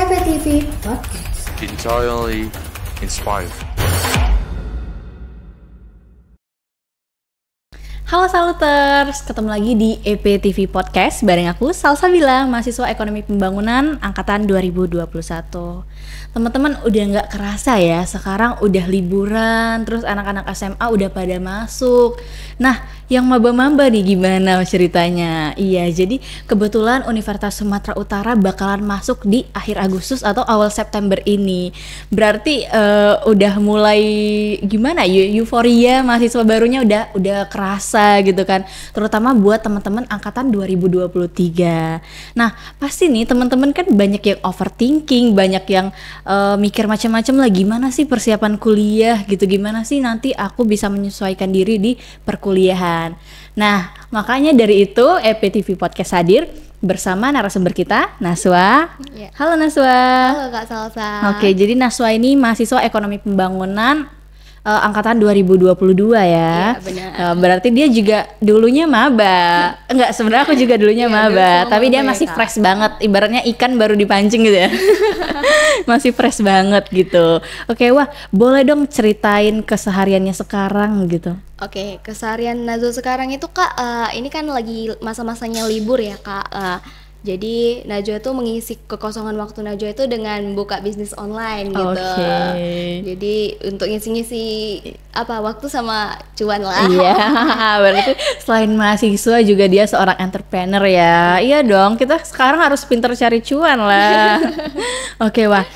EPTV Podcast. Entirely inspired. Halo Saluters, ketemu lagi di EPTV Podcast bareng aku Salsabila, mahasiswa Ekonomi Pembangunan Angkatan 2021. Teman-teman udah nggak kerasa ya, sekarang udah liburan, terus anak-anak SMA udah pada masuk. Nah, yang maba-maba nih gimana ceritanya? Iya, jadi kebetulan Universitas Sumatera Utara bakalan masuk di akhir Agustus atau awal September ini. Berarti udah mulai gimana? Euforia mahasiswa barunya udah kerasa gitu kan. Terutama buat teman-teman angkatan 2023. Nah, pasti nih teman-teman kan banyak yang overthinking, banyak yang mikir macam-macam lah, gimana sih persiapan kuliah gitu, gimana sih nanti aku bisa menyesuaikan diri di perkuliahan. Nah, makanya dari itu EPTV Podcast hadir bersama narasumber kita, Naswa. Ya. Halo Naswa. Halo Kak Salsa. Oke, jadi Naswa ini mahasiswa Ekonomi Pembangunan angkatan 2022 ya. Iya, benar. Berarti dia juga dulunya maba. Enggak, sebenarnya aku juga dulunya Iya, maba, dulu tapi maba dia ya, masih Kak. fresh banget. Ibaratnya ikan baru dipancing gitu ya. Masih fresh banget gitu. Oke, wah, boleh dong ceritain kesehariannya sekarang gitu. Oke, keseharian Najwa sekarang itu Kak, ini kan lagi masa-masanya libur ya Kak. Jadi Najwa tuh mengisi kekosongan waktu Najwa itu dengan buka bisnis online gitu. Oke. Jadi untuk ngisi-ngisi waktu sama cuan lah. Iya, berarti selain mahasiswa juga dia seorang entrepreneur ya. Iya dong, kita sekarang harus pintar cari cuan lah. Oke, Wah.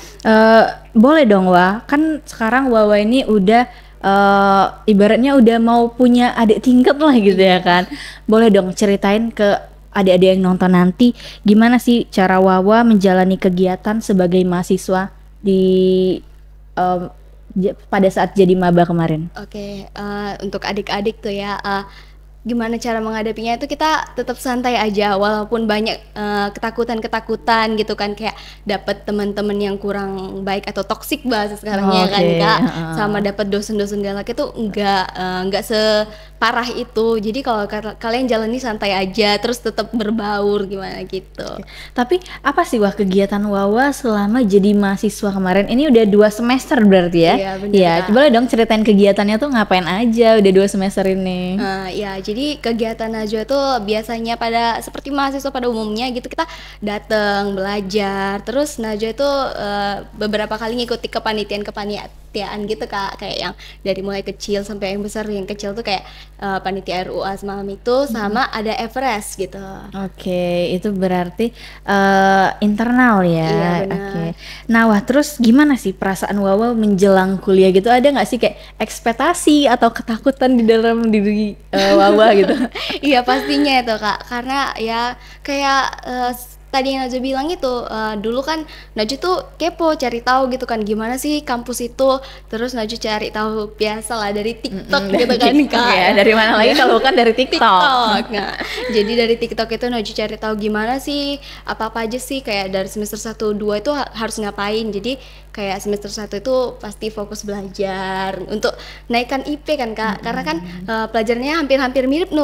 Boleh dong, Wah. Kan sekarang Wawa ini udah ibaratnya udah mau punya adik tingkat lah gitu ya kan. Boleh dong ceritain ke adik-adik yang nonton nanti gimana sih cara Wawa menjalani kegiatan sebagai mahasiswa di pada saat jadi maba kemarin. Oke, untuk adik-adik tuh ya, gimana cara menghadapinya itu kita tetap santai aja walaupun banyak ketakutan-ketakutan gitu kan, kayak dapat teman-teman yang kurang baik atau toksik bahasa sekarangnya kan Kak, sama dapat dosen-dosen galak itu enggak separah itu. Jadi kalau kalian jalani santai aja terus tetap berbaur gimana gitu. Tapi apa sih Wah kegiatan Wawa selama jadi mahasiswa kemarin? Ini udah 2 semester berarti ya? Iya, benar, Iya, Kak. boleh dong ceritain kegiatannya tuh ngapain aja udah 2 semester ini? Ya, jadi kegiatan Najwa tuh biasanya seperti mahasiswa pada umumnya gitu, kita datang belajar. Terus Najwa itu beberapa kali ngikuti kepanitiaan gitu Kak, kayak yang dari mulai kecil sampai yang besar. Yang kecil tuh kayak panitia RUA semalam itu, sama ada Everest gitu. Oke, itu berarti internal ya. Iya, benar. Oke. Nah, Wah, terus gimana sih perasaan Wawa menjelang kuliah gitu? Ada nggak sih kayak ekspektasi atau ketakutan di dalam diri Wawa gitu? Iya pastinya itu Kak, karena ya kayak tadi yang Najwa bilang itu, dulu kan Najwa tuh kepo cari tahu gitu kan gimana sih kampus itu. Terus Najwa cari tahu biasa lah dari TikTok gitu kan Kak. Ya, dari mana lagi kalau bukan dari TikTok. Nah, jadi dari TikTok itu Najwa cari tahu gimana sih, apa-apa aja sih, kayak dari semester 1 2 itu harus ngapain. Jadi kayak semester 1 itu pasti fokus belajar untuk naikkan IP kan Kak. Karena kan pelajarannya hampir-hampir mirip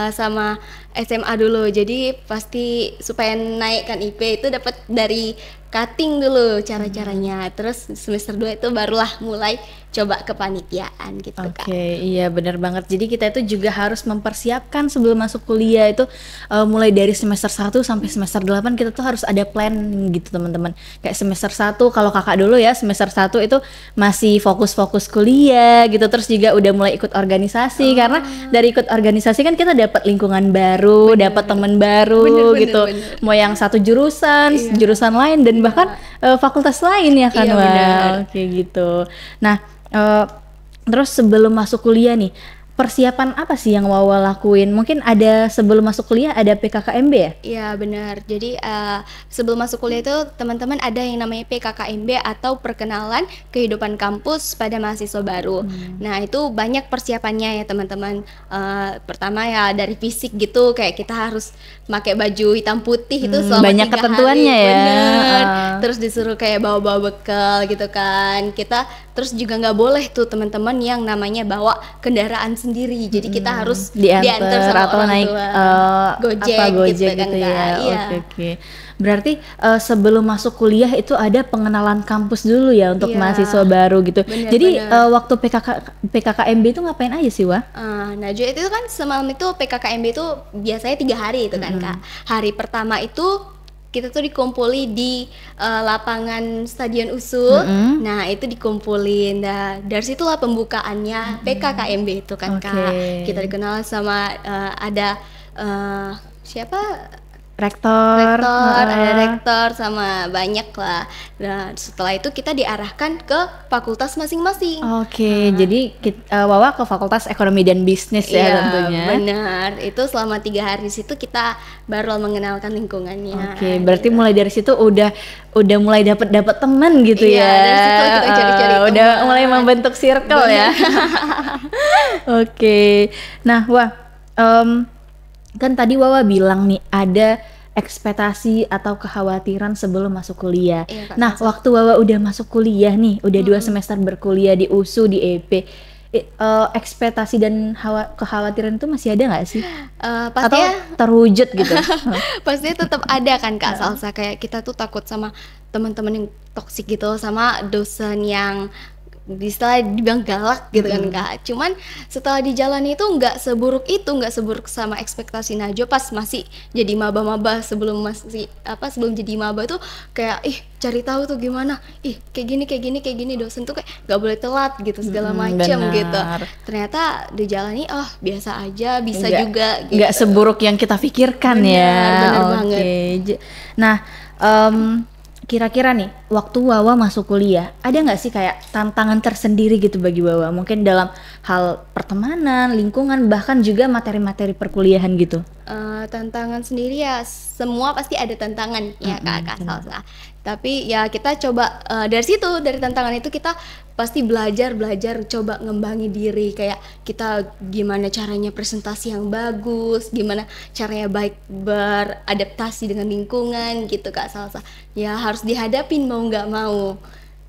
sama SMA dulu. Jadi pasti supaya naikkan IP itu dapat dari cutting dulu cara-caranya. Terus semester 2 itu barulah mulai coba kepanitiaan gitu Kak. Oke, iya benar banget. Jadi kita itu juga harus mempersiapkan sebelum masuk kuliah itu mulai dari semester 1 sampai semester 8 kita tuh harus ada plan gitu teman-teman. Kayak semester 1 kalau kakak dulu ya, semester 1 itu masih fokus-fokus kuliah gitu. Terus juga udah mulai ikut organisasi karena dari ikut organisasi kan kita dapat lingkungan baru, dapat teman baru Bener, gitu. bener. Mau yang satu jurusan, Iya. jurusan lain dan bahkan fakultas lain ya kan. Iya, Wah, benar. kayak gitu. Nah, terus sebelum masuk kuliah nih, persiapan apa sih yang Wawa lakuin? Mungkin ada sebelum masuk kuliah ada PKKMB ya? Iya benar. Jadi sebelum masuk kuliah itu teman-teman ada yang namanya PKKMB atau perkenalan kehidupan kampus pada mahasiswa baru. Nah itu banyak persiapannya ya teman-teman. Pertama ya dari fisik gitu, kayak kita harus pakai baju hitam putih itu selama banyak 3 ketentuannya hari. ya. Bener. Terus disuruh kayak bawa-bawa bekal gitu kan. Kita terus juga nggak boleh tuh teman-teman yang namanya bawa kendaraan sendiri. Jadi kita harus diantar Diantar sama atau orang naik tua. Gojek Gojek gitu kan, ya. Kak. Iya. Oke. Berarti sebelum masuk kuliah itu ada pengenalan kampus dulu ya untuk Iya. mahasiswa baru gitu. Bener, Jadi bener. waktu PKKMB itu ngapain aja sih, Wah? Najwa itu kan semalam itu PKKMB itu biasanya 3 hari itu kan Kak. Hari pertama itu kita tuh dikumpuli di lapangan Stadion Usul. Nah itu dikumpulin. Nah dari situlah pembukaannya PKKMB itu kan Kak. Oke. Kita dikenal sama ada siapa? Rektor. Ada rektor sama banyak lah. Nah setelah itu kita diarahkan ke fakultas masing-masing. Oke, jadi Wawa ke Fakultas Ekonomi dan Bisnis ya Iya, tentunya. benar. Itu selama 3 hari di situ kita baru mengenalkan lingkungannya. Oke, berarti mulai dari situ udah mulai dapat teman gitu Iya, ya. dari situ kita cari-cari Udah teman. mulai membentuk circle ya. Oke. Nah, Wah, kan tadi Wawa bilang nih ada ekspektasi atau kekhawatiran sebelum masuk kuliah. Iya, Kak, Nah, waktu Wawa udah masuk kuliah nih, udah 2 semester berkuliah di USU, di EP, ekspektasi dan kekhawatiran itu masih ada nggak sih? Atau Pastinya terwujud gitu? pastinya tetap ada kan Kak Salsa, kayak kita tuh takut sama teman-teman yang toksik gitu, sama dosen yang istilah dibilang galak gitu kan Kak. Cuman setelah dijalani itu nggak seburuk itu, nggak seburuk sama ekspektasi Najwa pas masih jadi maba-maba. Sebelum jadi maba tuh kayak cari tahu tuh gimana, kayak gini dosen tuh kayak nggak boleh telat gitu segala macam gitu. Ternyata dijalani biasa aja, bisa juga gitu. Nggak seburuk yang kita pikirkan ya. Bener Oke. banget. Nah, kira-kira nih waktu Wawa masuk kuliah ada nggak sih kayak tantangan tersendiri gitu bagi Wawa? Mungkin dalam hal pertemanan, lingkungan, bahkan juga materi-materi perkuliahan gitu. Tantangan sendiri ya semua pasti ada tantangan ya Kak Salsa. Tapi ya kita coba dari tantangan itu kita pasti belajar coba ngembangi diri, kayak kita gimana caranya presentasi yang bagus, gimana caranya baik beradaptasi dengan lingkungan gitu Kak Salsa. Ya harus dihadapin mau nggak mau.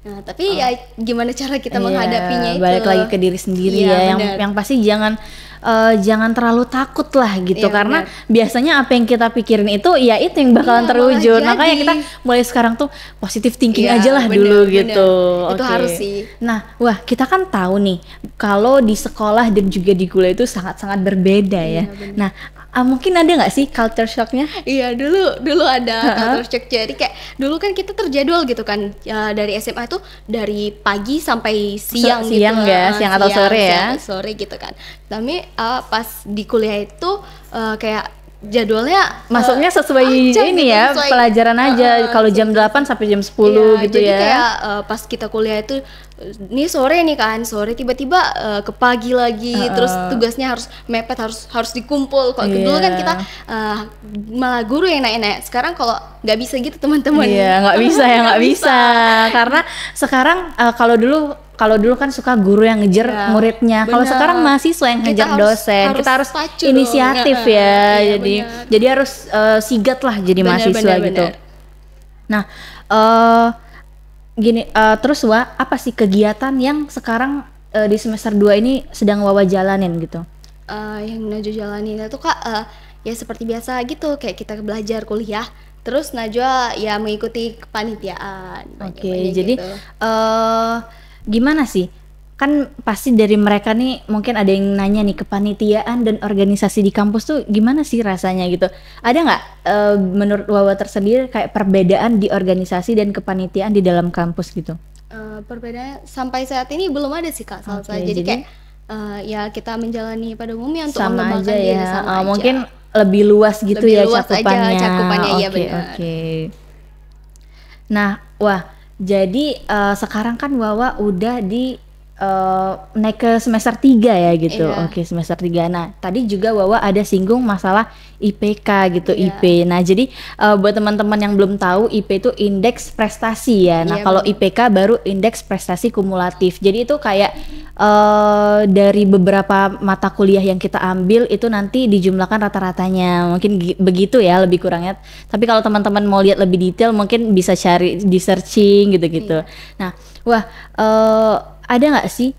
Nah, tapi ya gimana cara kita menghadapinya itu. Balik lagi ke diri sendiri Iya, ya. benar. Yang pasti jangan terlalu takut lah gitu, Iya, karena benar. biasanya apa yang kita pikirin itu ya itu yang bakalan Iya, terwujud. malah Makanya jadi. kita mulai sekarang tuh positive thinking Iya, aja lah benar, dulu benar. gitu. Itu Oke. harus sih. Nah, Wah, kita kan tahu nih kalau di sekolah dan juga di kuliah itu sangat-sangat berbeda ya. benar. Nah, mungkin ada nggak sih culture shocknya? Iya, dulu ada culture shock. Jadi kayak dulu kan kita terjadwal gitu kan, ya, dari SMA itu dari pagi sampai siang gitu. Siang ya, siang atau sore ya. Siang atau sore gitu kan. Tapi pas di kuliah itu kayak jadwalnya Masuknya sesuai acak ini gitu, ya, sesuai- pelajaran aja. Kalau jam 8 sampai jam 10 Iya, gitu jadi ya. kayak pas kita kuliah itu ini sore nih kan, sore tiba-tiba ke pagi lagi, terus tugasnya harus mepet, harus dikumpul. Kalau dulu kan Iya. kita malah guru yang nanya-nanya. Sekarang kalau nggak bisa gitu teman-teman. Iya, nggak bisa ya, nggak bisa. Karena sekarang kalau dulu kan suka guru yang ngejar Iya, muridnya. Kalau benar. sekarang mahasiswa yang Kita ngejar dosen. Kita harus pacu inisiatif dong. ya. Iya, jadi benar. jadi harus sigat lah jadi Benar, mahasiswa benar, gitu. benar. Nah, gini, terus Wah, apa sih kegiatan yang sekarang di semester 2 ini sedang Wawa jalanin gitu? Yang Najwa jalanin itu Kak, ya seperti biasa gitu, kayak kita belajar kuliah. Terus Najwa ya mengikuti kepanitiaan. Oke, banyak-banyak jadi gitu. gimana sih? Kan pasti dari mereka nih mungkin ada yang nanya nih, kepanitiaan dan organisasi di kampus tuh gimana sih rasanya gitu? Ada nggak menurut Wawa tersendiri kayak perbedaan di organisasi dan kepanitiaan di dalam kampus gitu? Perbedaannya sampai saat ini belum ada sih Kak Salsa. Oke, jadi jadi kayak ya kita menjalani pada umumnya untuk sama mengembangkan aja diri, ya. sama aja. Mungkin lebih luas gitu Lebih ya luas aja cakupannya. cakupannya, iya Oke, benar. oke. Nah, Wah, jadi sekarang kan Wawa udah di naik ke semester 3 ya gitu. Iya. Oke, semester 3. Nah, tadi juga Wawa ada singgung masalah IPK gitu, Iya. IP. Nah, jadi buat teman-teman yang belum tahu, IP itu indeks prestasi ya. Nah, Iya, kalau benar. IPK baru indeks prestasi kumulatif. Jadi itu kayak dari beberapa mata kuliah yang kita ambil itu nanti dijumlahkan rata-ratanya. Mungkin begitu ya lebih kurangnya. Tapi kalau teman-teman mau lihat lebih detail mungkin bisa cari di searching gitu-gitu. Nah, Wah, ada nggak sih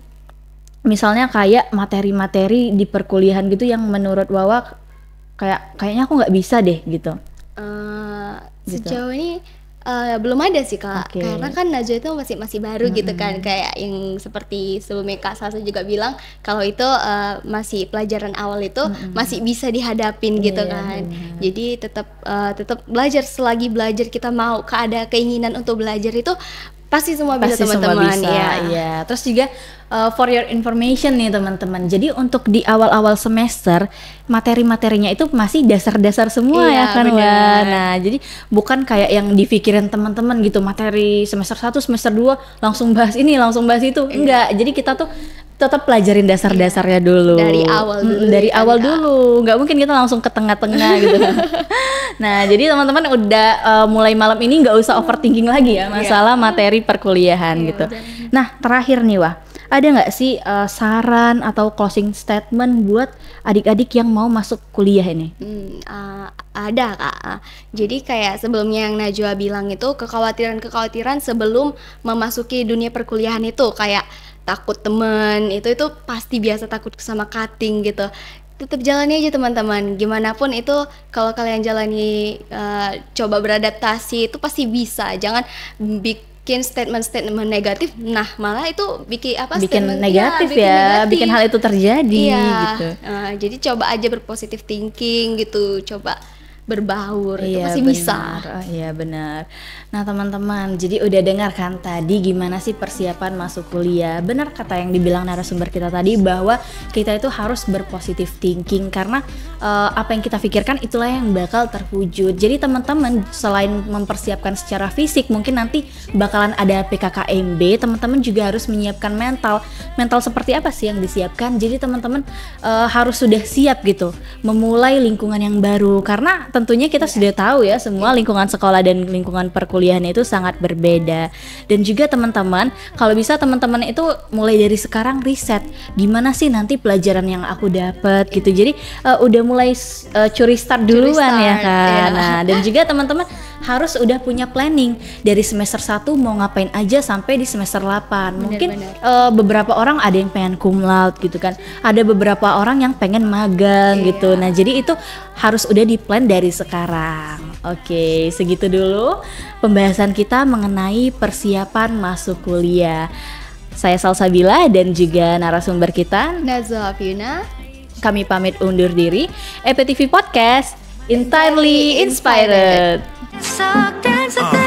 misalnya kayak materi-materi di perkuliahan gitu yang menurut Wawa kayaknya aku nggak bisa deh gitu? Gitu. Sejauh ini belum ada sih Kak, Oke. karena kan Najwa itu masih baru gitu kan, kayak yang seperti sebelumnya Kak Salsa juga bilang kalau itu masih pelajaran awal itu masih bisa dihadapin gitu Iya, kan. benar. Jadi tetap belajar, selagi belajar kita mau ada keinginan untuk belajar itu pasti semua bisa Pasti semua teman-teman bisa, ya. iya. Terus juga for your information nih teman-teman. Jadi untuk di awal-awal semester materi-materinya itu masih dasar-dasar semua Iya, ya kan, benar. Wak. Nah, jadi bukan kayak yang dipikirin teman-teman gitu, materi semester 1, semester 2 langsung bahas ini, langsung bahas itu. Enggak. Jadi kita tuh tetap pelajarin dasar-dasarnya dulu. Dari awal dulu Dari kan, awal Kak. dulu. Nggak mungkin kita langsung ke tengah-tengah gitu. Nah, jadi teman-teman udah mulai malam ini nggak usah overthinking lagi ya masalah materi perkuliahan gitu. Nah, terakhir nih Wah, ada nggak sih saran atau closing statement buat adik-adik yang mau masuk kuliah ini? Ada Kak. Jadi kayak sebelumnya yang Najwa bilang itu kekhawatiran sebelum memasuki dunia perkuliahan itu kayak takut temen, itu pasti biasa, takut sama cutting gitu. Tetap jalani aja teman-teman, gimana pun itu kalau kalian jalani, coba beradaptasi itu pasti bisa. Jangan bikin statement-statement negatif, nah malah itu bikin Bikin statement, negatif bikin ya, negatif. bikin hal itu terjadi Iya, gitu. jadi coba aja berpositif thinking gitu, coba berbaur, itu Iya, pasti bisa. benar. Oh, iya benar. Nah teman-teman, jadi udah dengar kan tadi gimana sih persiapan masuk kuliah. Benar kata yang dibilang narasumber kita tadi bahwa kita itu harus berpositif thinking karena apa yang kita pikirkan itulah yang bakal terwujud. Jadi teman-teman selain mempersiapkan secara fisik, mungkin nanti bakalan ada PKKMB, teman-teman juga harus menyiapkan mental. Mental seperti apa sih yang disiapkan? Jadi teman-teman harus sudah siap gitu memulai lingkungan yang baru karena tentunya kita sudah tahu ya semua lingkungan sekolah dan lingkungan perkuliahan itu sangat berbeda. Dan juga teman-teman, kalau bisa teman-teman itu mulai dari sekarang riset gimana sih nanti pelajaran yang aku dapat gitu. Jadi udah mulai curi start duluan ya start, kan. iya. Nah, dan juga teman-teman harus udah punya planning dari semester 1 mau ngapain aja sampai di semester 8. Mungkin beberapa orang ada yang pengen cum laude gitu kan. Ada beberapa orang yang pengen magang gitu. Nah, jadi itu harus udah di-plan dari sekarang. Oke, segitu dulu pembahasan kita mengenai persiapan masuk kuliah. Saya Salsabila dan juga narasumber kita. Najwa Fiona. Kami pamit undur diri. EPTV Podcast, entirely inspired. So dance with